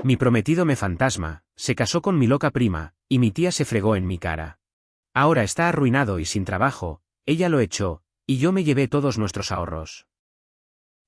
Mi prometido me fantasma, se casó con mi loca prima, y mi tía se fregó en mi cara. Ahora está arruinado y sin trabajo, ella lo echó, y yo me llevé todos nuestros ahorros.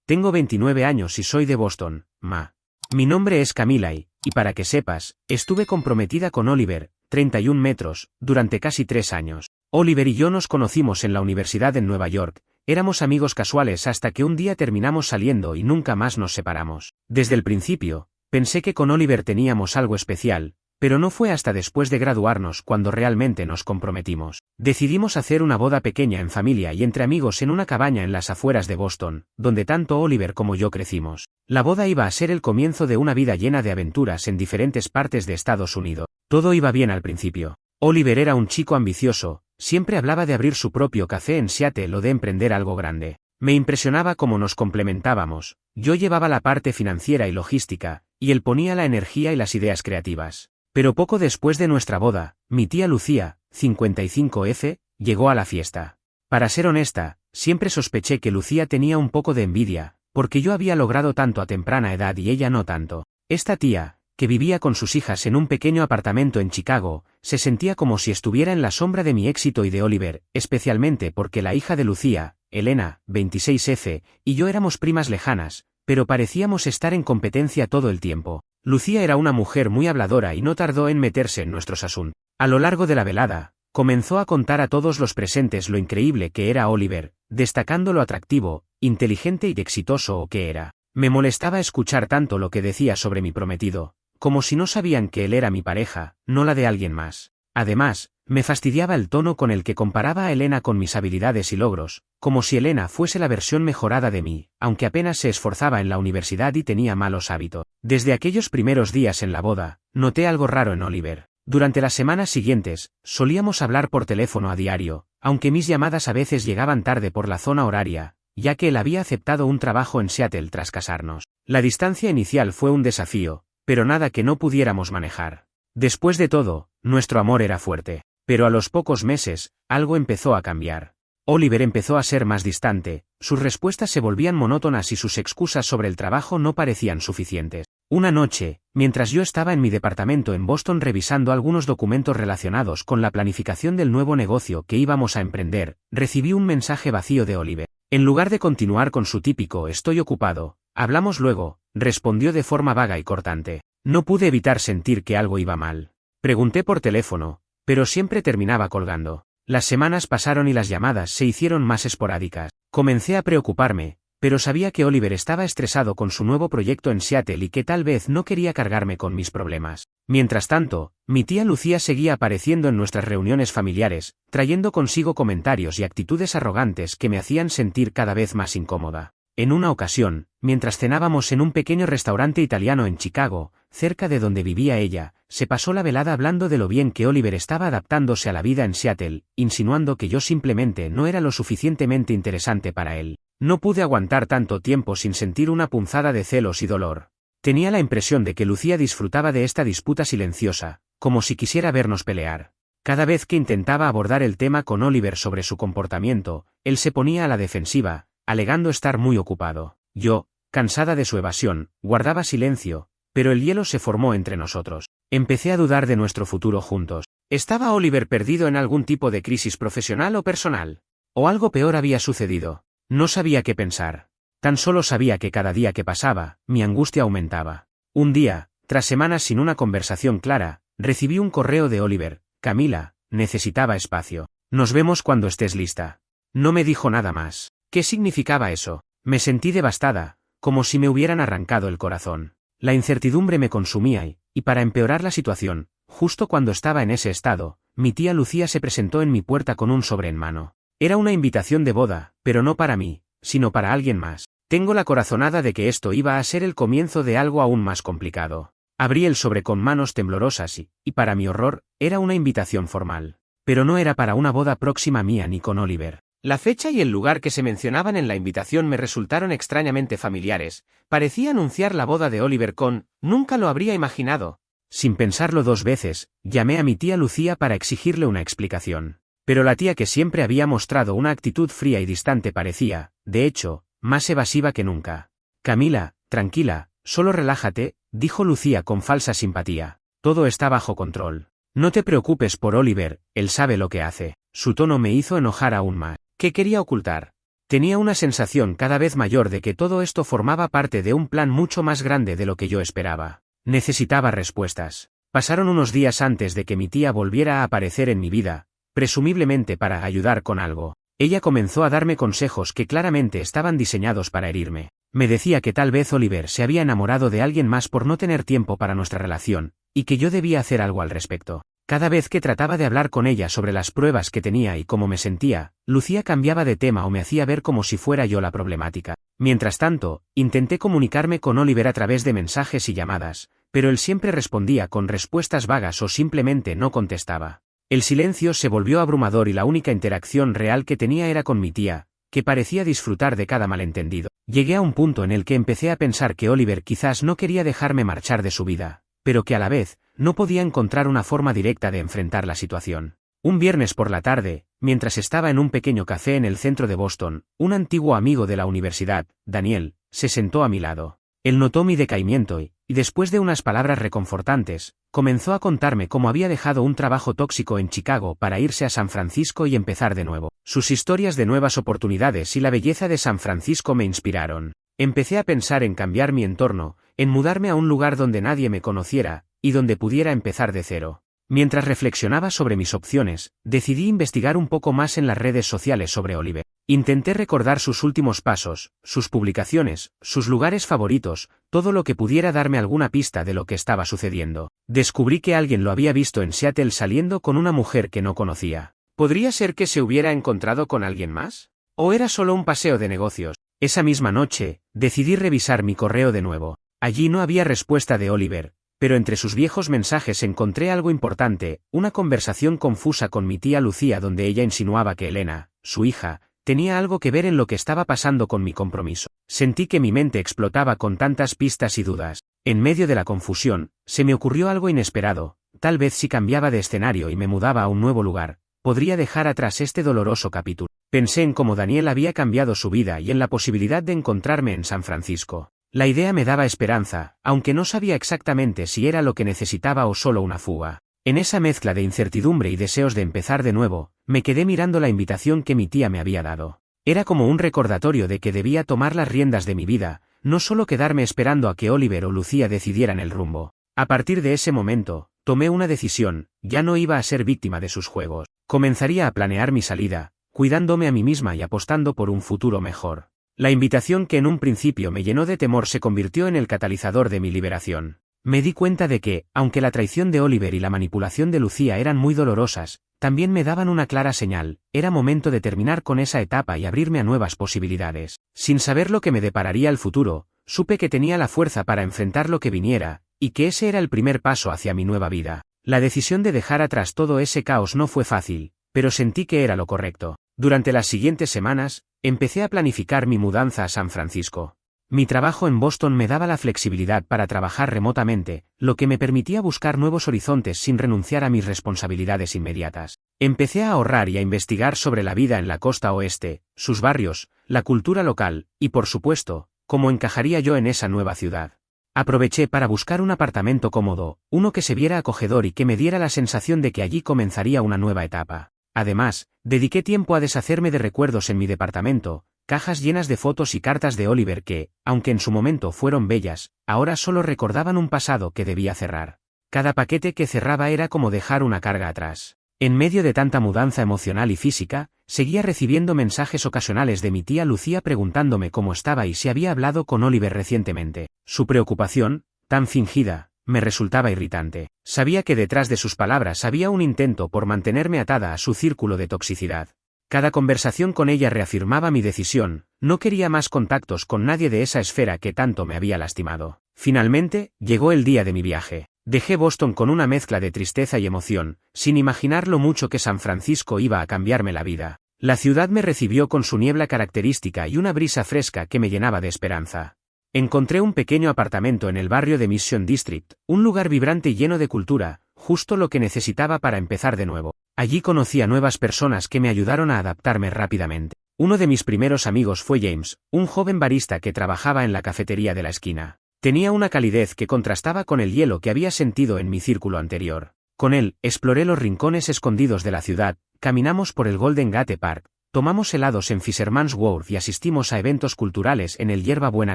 Tengo 29 años y soy de Boston, ma. Mi nombre es Camila y para que sepas, estuve comprometida con Oliver, 31 metros, durante casi 3 años. Oliver y yo nos conocimos en la universidad en Nueva York, éramos amigos casuales hasta que un día terminamos saliendo y nunca más nos separamos. Desde el principio, pensé que con Oliver teníamos algo especial, pero no fue hasta después de graduarnos cuando realmente nos comprometimos. Decidimos hacer una boda pequeña en familia y entre amigos en una cabaña en las afueras de Boston, donde tanto Oliver como yo crecimos. La boda iba a ser el comienzo de una vida llena de aventuras en diferentes partes de Estados Unidos. Todo iba bien al principio. Oliver era un chico ambicioso, siempre hablaba de abrir su propio café en Seattle o de emprender algo grande. Me impresionaba cómo nos complementábamos, yo llevaba la parte financiera y logística, y él ponía la energía y las ideas creativas. Pero poco después de nuestra boda, mi tía Lucía, 55F, llegó a la fiesta. Para ser honesta, siempre sospeché que Lucía tenía un poco de envidia, porque yo había logrado tanto a temprana edad y ella no tanto. Esta tía, que vivía con sus hijas en un pequeño apartamento en Chicago, se sentía como si estuviera en la sombra de mi éxito y de Oliver, especialmente porque la hija de Lucía, Elena, 26F, y yo éramos primas lejanas, pero parecíamos estar en competencia todo el tiempo. Lucía era una mujer muy habladora y no tardó en meterse en nuestros asuntos. A lo largo de la velada, comenzó a contar a todos los presentes lo increíble que era Oliver, destacando lo atractivo, inteligente y exitoso que era. Me molestaba escuchar tanto lo que decía sobre mi prometido, como si no sabían que él era mi pareja, no la de alguien más. Además, me fastidiaba el tono con el que comparaba a Elena con mis habilidades y logros, como si Elena fuese la versión mejorada de mí, aunque apenas se esforzaba en la universidad y tenía malos hábitos. Desde aquellos primeros días en la boda, noté algo raro en Oliver. Durante las semanas siguientes, solíamos hablar por teléfono a diario, aunque mis llamadas a veces llegaban tarde por la zona horaria, ya que él había aceptado un trabajo en Seattle tras casarnos. La distancia inicial fue un desafío, pero nada que no pudiéramos manejar. Después de todo, nuestro amor era fuerte. Pero a los pocos meses, algo empezó a cambiar. Oliver empezó a ser más distante, sus respuestas se volvían monótonas y sus excusas sobre el trabajo no parecían suficientes. Una noche, mientras yo estaba en mi departamento en Boston revisando algunos documentos relacionados con la planificación del nuevo negocio que íbamos a emprender, recibí un mensaje vacío de Oliver. En lugar de continuar con su típico "estoy ocupado, hablamos luego", respondió de forma vaga y cortante. No pude evitar sentir que algo iba mal. Pregunté por teléfono, pero siempre terminaba colgando. Las semanas pasaron y las llamadas se hicieron más esporádicas. Comencé a preocuparme, pero sabía que Oliver estaba estresado con su nuevo proyecto en Seattle y que tal vez no quería cargarme con mis problemas. Mientras tanto, mi tía Lucía seguía apareciendo en nuestras reuniones familiares, trayendo consigo comentarios y actitudes arrogantes que me hacían sentir cada vez más incómoda. En una ocasión, mientras cenábamos en un pequeño restaurante italiano en Chicago, cerca de donde vivía ella, se pasó la velada hablando de lo bien que Oliver estaba adaptándose a la vida en Seattle, insinuando que yo simplemente no era lo suficientemente interesante para él. No pude aguantar tanto tiempo sin sentir una punzada de celos y dolor. Tenía la impresión de que Lucía disfrutaba de esta disputa silenciosa, como si quisiera vernos pelear. Cada vez que intentaba abordar el tema con Oliver sobre su comportamiento, él se ponía a la defensiva, alegando estar muy ocupado. Yo, cansada de su evasión, guardaba silencio, pero el hielo se formó entre nosotros. Empecé a dudar de nuestro futuro juntos. ¿Estaba Oliver perdido en algún tipo de crisis profesional o personal? ¿O algo peor había sucedido? No sabía qué pensar. Tan solo sabía que cada día que pasaba, mi angustia aumentaba. Un día, tras semanas sin una conversación clara, recibí un correo de Oliver. Camila, necesitaba espacio. Nos vemos cuando estés lista. No me dijo nada más. ¿Qué significaba eso? Me sentí devastada, como si me hubieran arrancado el corazón. La incertidumbre me consumía y para empeorar la situación, justo cuando estaba en ese estado, mi tía Lucía se presentó en mi puerta con un sobre en mano. Era una invitación de boda, pero no para mí, sino para alguien más. Tengo la corazonada de que esto iba a ser el comienzo de algo aún más complicado. Abrí el sobre con manos temblorosas y para mi horror, era una invitación formal. Pero no era para una boda próxima mía ni con Oliver. La fecha y el lugar que se mencionaban en la invitación me resultaron extrañamente familiares. Parecía anunciar la boda de Oliver con "nunca lo habría imaginado". Sin pensarlo 2 veces, llamé a mi tía Lucía para exigirle una explicación. Pero la tía, que siempre había mostrado una actitud fría y distante, parecía, de hecho, más evasiva que nunca. «Camila, tranquila, solo relájate», dijo Lucía con falsa simpatía. Todo está bajo control. No te preocupes por Oliver, él sabe lo que hace. Su tono me hizo enojar aún más. ¿Qué quería ocultar? Tenía una sensación cada vez mayor de que todo esto formaba parte de un plan mucho más grande de lo que yo esperaba. Necesitaba respuestas. Pasaron unos días antes de que mi tía volviera a aparecer en mi vida, presumiblemente para ayudar con algo. Ella comenzó a darme consejos que claramente estaban diseñados para herirme. Me decía que tal vez Oliver se había enamorado de alguien más por no tener tiempo para nuestra relación, y que yo debía hacer algo al respecto. Cada vez que trataba de hablar con ella sobre las pruebas que tenía y cómo me sentía, Lucía cambiaba de tema o me hacía ver como si fuera yo la problemática. Mientras tanto, intenté comunicarme con Oliver a través de mensajes y llamadas, pero él siempre respondía con respuestas vagas o simplemente no contestaba. El silencio se volvió abrumador y la única interacción real que tenía era con mi tía, que parecía disfrutar de cada malentendido. Llegué a un punto en el que empecé a pensar que Oliver quizás no quería dejarme marchar de su vida, pero que a la vez, no podía encontrar una forma directa de enfrentar la situación. Un viernes por la tarde, mientras estaba en un pequeño café en el centro de Boston, un antiguo amigo de la universidad, Daniel, se sentó a mi lado. Él notó mi decaimiento y después de unas palabras reconfortantes, comenzó a contarme cómo había dejado un trabajo tóxico en Chicago para irse a San Francisco y empezar de nuevo. Sus historias de nuevas oportunidades y la belleza de San Francisco me inspiraron. Empecé a pensar en cambiar mi entorno, en mudarme a un lugar donde nadie me conociera, y donde pudiera empezar de cero. Mientras reflexionaba sobre mis opciones, decidí investigar un poco más en las redes sociales sobre Oliver. Intenté recordar sus últimos pasos, sus publicaciones, sus lugares favoritos, todo lo que pudiera darme alguna pista de lo que estaba sucediendo. Descubrí que alguien lo había visto en Seattle saliendo con una mujer que no conocía. ¿Podría ser que se hubiera encontrado con alguien más? ¿O era solo un paseo de negocios? Esa misma noche, decidí revisar mi correo de nuevo. Allí no había respuesta de Oliver, pero entre sus viejos mensajes encontré algo importante, una conversación confusa con mi tía Lucía donde ella insinuaba que Elena, su hija, tenía algo que ver en lo que estaba pasando con mi compromiso. Sentí que mi mente explotaba con tantas pistas y dudas. En medio de la confusión, se me ocurrió algo inesperado. Tal vez si cambiaba de escenario y me mudaba a un nuevo lugar, podría dejar atrás este doloroso capítulo. Pensé en cómo Daniel había cambiado su vida y en la posibilidad de encontrarme en San Francisco. La idea me daba esperanza, aunque no sabía exactamente si era lo que necesitaba o solo una fuga. En esa mezcla de incertidumbre y deseos de empezar de nuevo, me quedé mirando la invitación que mi tía me había dado. Era como un recordatorio de que debía tomar las riendas de mi vida, no solo quedarme esperando a que Oliver o Lucía decidieran el rumbo. A partir de ese momento, tomé una decisión, ya no iba a ser víctima de sus juegos. Comenzaría a planear mi salida, cuidándome a mí misma y apostando por un futuro mejor. La invitación que en un principio me llenó de temor se convirtió en el catalizador de mi liberación. Me di cuenta de que, aunque la traición de Oliver y la manipulación de Lucía eran muy dolorosas, también me daban una clara señal, era momento de terminar con esa etapa y abrirme a nuevas posibilidades. Sin saber lo que me depararía el futuro, supe que tenía la fuerza para enfrentar lo que viniera, y que ese era el primer paso hacia mi nueva vida. La decisión de dejar atrás todo ese caos no fue fácil, pero sentí que era lo correcto. Durante las siguientes semanas, empecé a planificar mi mudanza a San Francisco. Mi trabajo en Boston me daba la flexibilidad para trabajar remotamente, lo que me permitía buscar nuevos horizontes sin renunciar a mis responsabilidades inmediatas. Empecé a ahorrar y a investigar sobre la vida en la costa oeste, sus barrios, la cultura local, y por supuesto, cómo encajaría yo en esa nueva ciudad. Aproveché para buscar un apartamento cómodo, uno que se viera acogedor y que me diera la sensación de que allí comenzaría una nueva etapa. Además, dediqué tiempo a deshacerme de recuerdos en mi departamento, cajas llenas de fotos y cartas de Oliver que, aunque en su momento fueron bellas, ahora solo recordaban un pasado que debía cerrar. Cada paquete que cerraba era como dejar una carga atrás. En medio de tanta mudanza emocional y física, seguía recibiendo mensajes ocasionales de mi tía Lucía preguntándome cómo estaba y si había hablado con Oliver recientemente. Su preocupación, tan fingida, me resultaba irritante. Sabía que detrás de sus palabras había un intento por mantenerme atada a su círculo de toxicidad. Cada conversación con ella reafirmaba mi decisión, no quería más contactos con nadie de esa esfera que tanto me había lastimado. Finalmente, llegó el día de mi viaje. Dejé Boston con una mezcla de tristeza y emoción, sin imaginar lo mucho que San Francisco iba a cambiarme la vida. La ciudad me recibió con su niebla característica y una brisa fresca que me llenaba de esperanza. Encontré un pequeño apartamento en el barrio de Mission District, un lugar vibrante y lleno de cultura, justo lo que necesitaba para empezar de nuevo. Allí conocí a nuevas personas que me ayudaron a adaptarme rápidamente. Uno de mis primeros amigos fue James, un joven barista que trabajaba en la cafetería de la esquina. Tenía una calidez que contrastaba con el hielo que había sentido en mi círculo anterior. Con él, exploré los rincones escondidos de la ciudad, caminamos por el Golden Gate Park, tomamos helados en Fisherman's Wharf y asistimos a eventos culturales en el Yerba Buena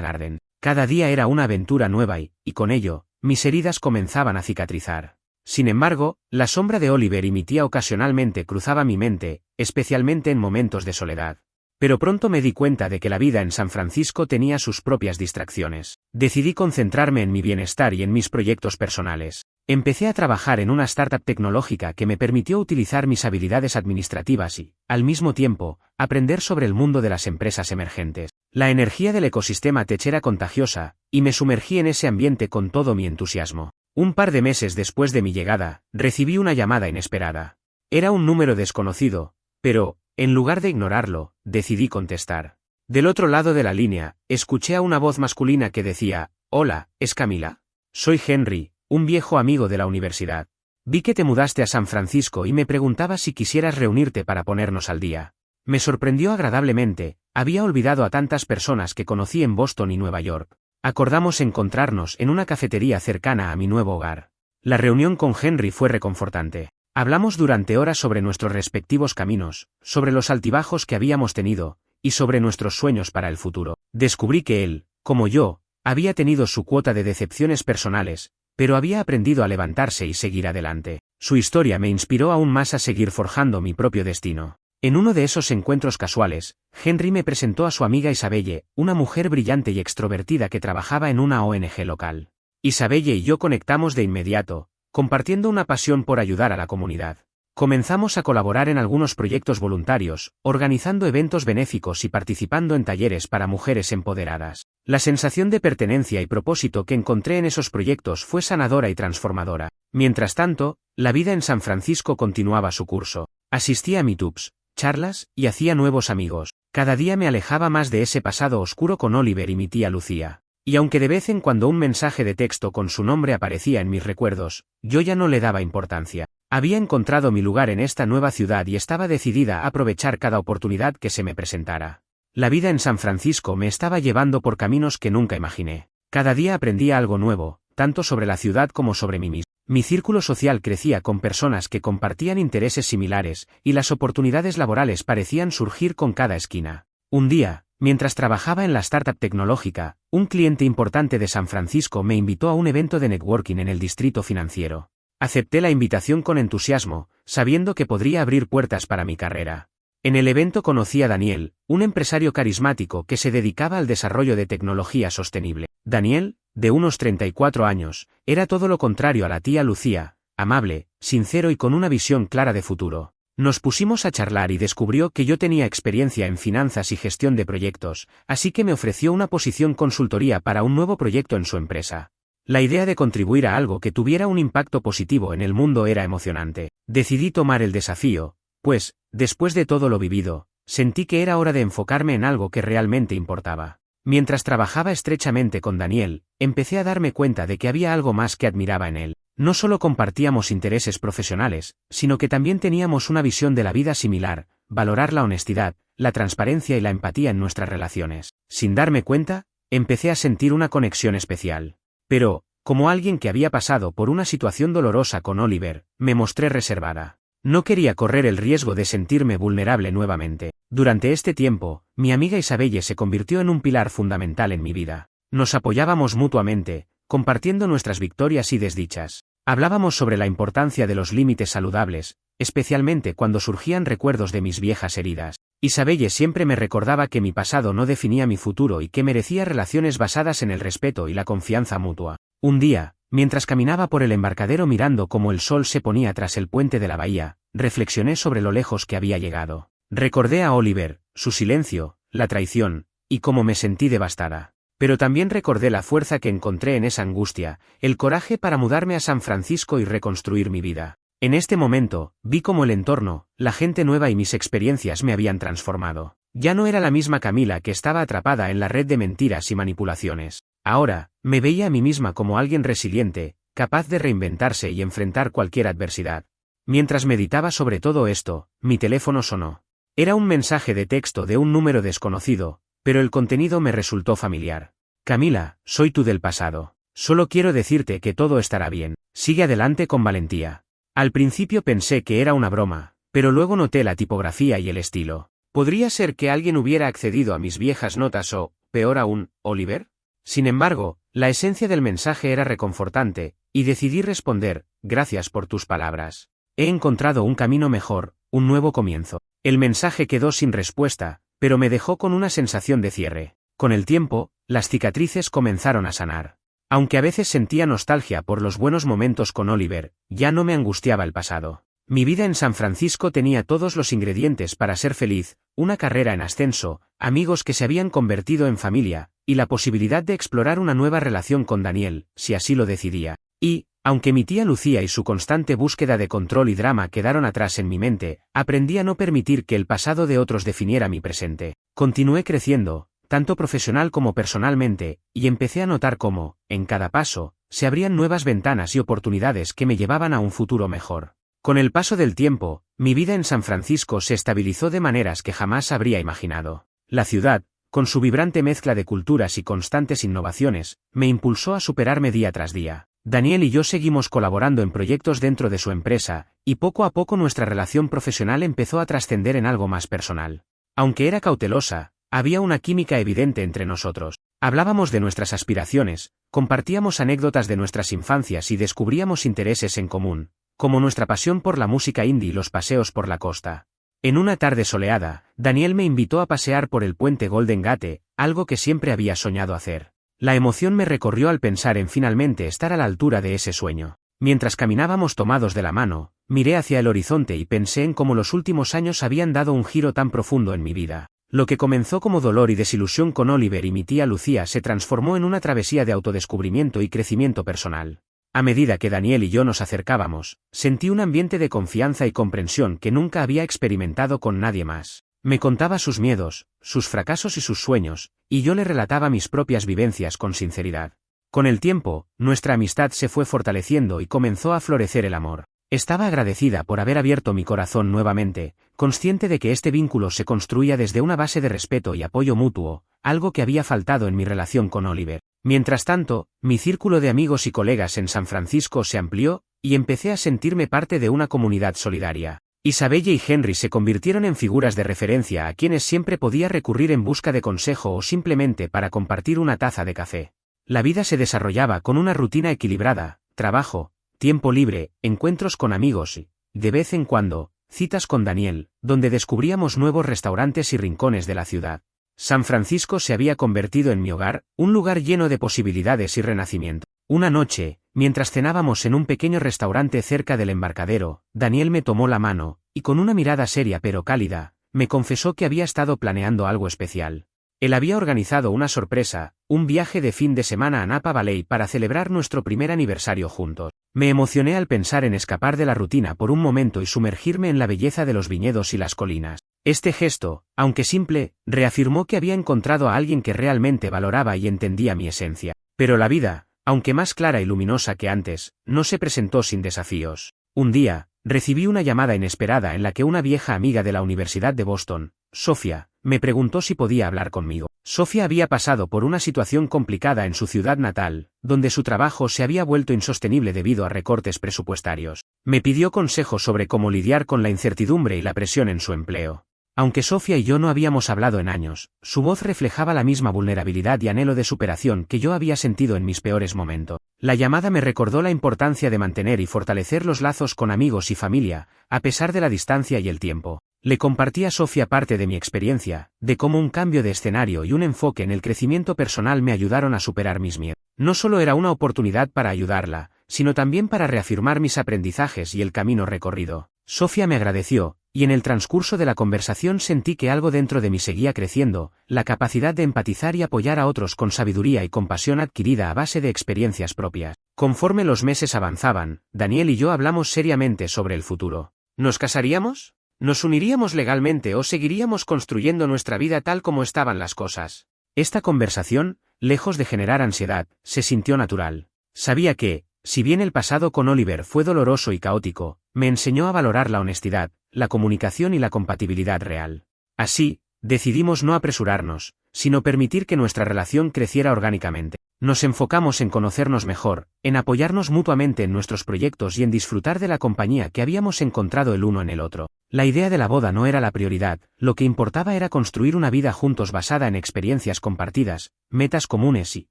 Garden. Cada día era una aventura nueva y, con ello, mis heridas comenzaban a cicatrizar. Sin embargo, la sombra de Oliver y mi tía ocasionalmente cruzaba mi mente, especialmente en momentos de soledad. Pero pronto me di cuenta de que la vida en San Francisco tenía sus propias distracciones. Decidí concentrarme en mi bienestar y en mis proyectos personales. Empecé a trabajar en una startup tecnológica que me permitió utilizar mis habilidades administrativas y, al mismo tiempo, aprender sobre el mundo de las empresas emergentes. La energía del ecosistema tech era contagiosa, y me sumergí en ese ambiente con todo mi entusiasmo. Un par de meses después de mi llegada, recibí una llamada inesperada. Era un número desconocido, pero, en lugar de ignorarlo, decidí contestar. Del otro lado de la línea, escuché a una voz masculina que decía: «Hola, ¿es Camila? Soy Henry, un viejo amigo de la universidad. Vi que te mudaste a San Francisco y me preguntaba si quisieras reunirte para ponernos al día». Me sorprendió agradablemente, había olvidado a tantas personas que conocí en Boston y Nueva York. Acordamos encontrarnos en una cafetería cercana a mi nuevo hogar. La reunión con Henry fue reconfortante. Hablamos durante horas sobre nuestros respectivos caminos, sobre los altibajos que habíamos tenido, y sobre nuestros sueños para el futuro. Descubrí que él, como yo, había tenido su cuota de decepciones personales, pero había aprendido a levantarse y seguir adelante. Su historia me inspiró aún más a seguir forjando mi propio destino. En uno de esos encuentros casuales, Henry me presentó a su amiga Isabelle, una mujer brillante y extrovertida que trabajaba en una ONG local. Isabelle y yo conectamos de inmediato, compartiendo una pasión por ayudar a la comunidad. Comenzamos a colaborar en algunos proyectos voluntarios, organizando eventos benéficos y participando en talleres para mujeres empoderadas. La sensación de pertenencia y propósito que encontré en esos proyectos fue sanadora y transformadora. Mientras tanto, la vida en San Francisco continuaba su curso. Asistía a meetups, charlas, y hacía nuevos amigos. Cada día me alejaba más de ese pasado oscuro con Oliver y mi tía Lucía. Y aunque de vez en cuando un mensaje de texto con su nombre aparecía en mis recuerdos, yo ya no le daba importancia. Había encontrado mi lugar en esta nueva ciudad y estaba decidida a aprovechar cada oportunidad que se me presentara. La vida en San Francisco me estaba llevando por caminos que nunca imaginé. Cada día aprendía algo nuevo, tanto sobre la ciudad como sobre mí mismo. Mi círculo social crecía con personas que compartían intereses similares, y las oportunidades laborales parecían surgir con cada esquina. Un día, mientras trabajaba en la startup tecnológica, un cliente importante de San Francisco me invitó a un evento de networking en el distrito financiero. Acepté la invitación con entusiasmo, sabiendo que podría abrir puertas para mi carrera. En el evento conocí a Daniel, un empresario carismático que se dedicaba al desarrollo de tecnología sostenible. Daniel, de unos 34 años, era todo lo contrario a la tía Lucía, amable, sincero y con una visión clara de futuro. Nos pusimos a charlar y descubrió que yo tenía experiencia en finanzas y gestión de proyectos, así que me ofreció una posición consultoría para un nuevo proyecto en su empresa. La idea de contribuir a algo que tuviera un impacto positivo en el mundo era emocionante. Decidí tomar el desafío, pues, después de todo lo vivido, sentí que era hora de enfocarme en algo que realmente importaba. Mientras trabajaba estrechamente con Daniel, empecé a darme cuenta de que había algo más que admiraba en él. No solo compartíamos intereses profesionales, sino que también teníamos una visión de la vida similar: valorar la honestidad, la transparencia y la empatía en nuestras relaciones. Sin darme cuenta, empecé a sentir una conexión especial. Pero, como alguien que había pasado por una situación dolorosa con Oliver, me mostré reservada. No quería correr el riesgo de sentirme vulnerable nuevamente. Durante este tiempo, mi amiga Isabelle se convirtió en un pilar fundamental en mi vida. Nos apoyábamos mutuamente, compartiendo nuestras victorias y desdichas. Hablábamos sobre la importancia de los límites saludables, especialmente cuando surgían recuerdos de mis viejas heridas. Isabelle siempre me recordaba que mi pasado no definía mi futuro y que merecía relaciones basadas en el respeto y la confianza mutua. Un día, mientras caminaba por el embarcadero mirando cómo el sol se ponía tras el puente de la bahía, reflexioné sobre lo lejos que había llegado. Recordé a Oliver, su silencio, la traición, y cómo me sentí devastada. Pero también recordé la fuerza que encontré en esa angustia, el coraje para mudarme a San Francisco y reconstruir mi vida. En este momento, vi cómo el entorno, la gente nueva y mis experiencias me habían transformado. Ya no era la misma Camila que estaba atrapada en la red de mentiras y manipulaciones. Ahora, me veía a mí misma como alguien resiliente, capaz de reinventarse y enfrentar cualquier adversidad. Mientras meditaba sobre todo esto, mi teléfono sonó. Era un mensaje de texto de un número desconocido, pero el contenido me resultó familiar. Camila, soy tú del pasado. Solo quiero decirte que todo estará bien. Sigue adelante con valentía. Al principio pensé que era una broma, pero luego noté la tipografía y el estilo. ¿Podría ser que alguien hubiera accedido a mis viejas notas o, peor aún, Oliver? Sin embargo, la esencia del mensaje era reconfortante, y decidí responder, gracias por tus palabras. He encontrado un camino mejor, un nuevo comienzo. El mensaje quedó sin respuesta, pero me dejó con una sensación de cierre. Con el tiempo, las cicatrices comenzaron a sanar. Aunque a veces sentía nostalgia por los buenos momentos con Oliver, ya no me angustiaba el pasado. Mi vida en San Francisco tenía todos los ingredientes para ser feliz, una carrera en ascenso, amigos que se habían convertido en familia, y la posibilidad de explorar una nueva relación con Daniel, si así lo decidía. Y, aunque mi tía Lucía y su constante búsqueda de control y drama quedaron atrás en mi mente, aprendí a no permitir que el pasado de otros definiera mi presente. Continué creciendo, tanto profesional como personalmente, y empecé a notar cómo, en cada paso, se abrían nuevas ventanas y oportunidades que me llevaban a un futuro mejor. Con el paso del tiempo, mi vida en San Francisco se estabilizó de maneras que jamás habría imaginado. La ciudad, con su vibrante mezcla de culturas y constantes innovaciones, me impulsó a superarme día tras día. Daniel y yo seguimos colaborando en proyectos dentro de su empresa, y poco a poco nuestra relación profesional empezó a trascender en algo más personal. Aunque era cautelosa, había una química evidente entre nosotros. Hablábamos de nuestras aspiraciones, compartíamos anécdotas de nuestras infancias y descubríamos intereses en común, como nuestra pasión por la música indie y los paseos por la costa. En una tarde soleada, Daniel me invitó a pasear por el puente Golden Gate, algo que siempre había soñado hacer. La emoción me recorrió al pensar en finalmente estar a la altura de ese sueño. Mientras caminábamos tomados de la mano, miré hacia el horizonte y pensé en cómo los últimos años habían dado un giro tan profundo en mi vida. Lo que comenzó como dolor y desilusión con Oliver y mi tía Lucía se transformó en una travesía de autodescubrimiento y crecimiento personal. A medida que Daniel y yo nos acercábamos, sentí un ambiente de confianza y comprensión que nunca había experimentado con nadie más. Me contaba sus miedos, sus fracasos y sus sueños, y yo le relataba mis propias vivencias con sinceridad. Con el tiempo, nuestra amistad se fue fortaleciendo y comenzó a florecer el amor. Estaba agradecida por haber abierto mi corazón nuevamente, consciente de que este vínculo se construía desde una base de respeto y apoyo mutuo, algo que había faltado en mi relación con Oliver. Mientras tanto, mi círculo de amigos y colegas en San Francisco se amplió, y empecé a sentirme parte de una comunidad solidaria. Isabella y Henry se convirtieron en figuras de referencia a quienes siempre podía recurrir en busca de consejo o simplemente para compartir una taza de café. La vida se desarrollaba con una rutina equilibrada, trabajo, tiempo libre, encuentros con amigos y, de vez en cuando, citas con Daniel, donde descubríamos nuevos restaurantes y rincones de la ciudad. San Francisco se había convertido en mi hogar, un lugar lleno de posibilidades y renacimiento. Una noche, mientras cenábamos en un pequeño restaurante cerca del embarcadero, Daniel me tomó la mano, y con una mirada seria pero cálida, me confesó que había estado planeando algo especial. Él había organizado una sorpresa, un viaje de fin de semana a Napa Valley para celebrar nuestro primer aniversario juntos. Me emocioné al pensar en escapar de la rutina por un momento y sumergirme en la belleza de los viñedos y las colinas. Este gesto, aunque simple, reafirmó que había encontrado a alguien que realmente valoraba y entendía mi esencia. Pero la vida, aunque más clara y luminosa que antes, no se presentó sin desafíos. Un día, recibí una llamada inesperada en la que una vieja amiga de la Universidad de Boston, Sofía, me preguntó si podía hablar conmigo. Sofía había pasado por una situación complicada en su ciudad natal, donde su trabajo se había vuelto insostenible debido a recortes presupuestarios. Me pidió consejos sobre cómo lidiar con la incertidumbre y la presión en su empleo. Aunque Sofía y yo no habíamos hablado en años, su voz reflejaba la misma vulnerabilidad y anhelo de superación que yo había sentido en mis peores momentos. La llamada me recordó la importancia de mantener y fortalecer los lazos con amigos y familia, a pesar de la distancia y el tiempo. Le compartí a Sofía parte de mi experiencia, de cómo un cambio de escenario y un enfoque en el crecimiento personal me ayudaron a superar mis miedos. No solo era una oportunidad para ayudarla, sino también para reafirmar mis aprendizajes y el camino recorrido. Sofía me agradeció, y en el transcurso de la conversación sentí que algo dentro de mí seguía creciendo, la capacidad de empatizar y apoyar a otros con sabiduría y compasión adquirida a base de experiencias propias. Conforme los meses avanzaban, Daniel y yo hablamos seriamente sobre el futuro. ¿Nos casaríamos? ¿Nos uniríamos legalmente o seguiríamos construyendo nuestra vida tal como estaban las cosas? Esta conversación, lejos de generar ansiedad, se sintió natural. Sabía que, si bien el pasado con Oliver fue doloroso y caótico, me enseñó a valorar la honestidad, la comunicación y la compatibilidad real. Así, decidimos no apresurarnos, sino permitir que nuestra relación creciera orgánicamente. Nos enfocamos en conocernos mejor, en apoyarnos mutuamente en nuestros proyectos y en disfrutar de la compañía que habíamos encontrado el uno en el otro. La idea de la boda no era la prioridad, lo que importaba era construir una vida juntos basada en experiencias compartidas, metas comunes y,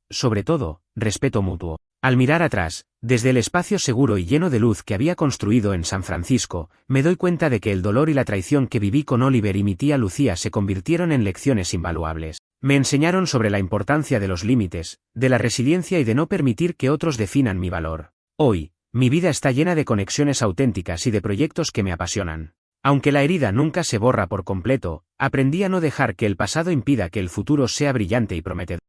sobre todo, respeto mutuo. Al mirar atrás, desde el espacio seguro y lleno de luz que había construido en San Francisco, me doy cuenta de que el dolor y la traición que viví con Oliver y mi tía Lucía se convirtieron en lecciones invaluables. Me enseñaron sobre la importancia de los límites, de la resiliencia y de no permitir que otros definan mi valor. Hoy, mi vida está llena de conexiones auténticas y de proyectos que me apasionan. Aunque la herida nunca se borra por completo, aprendí a no dejar que el pasado impida que el futuro sea brillante y prometedor.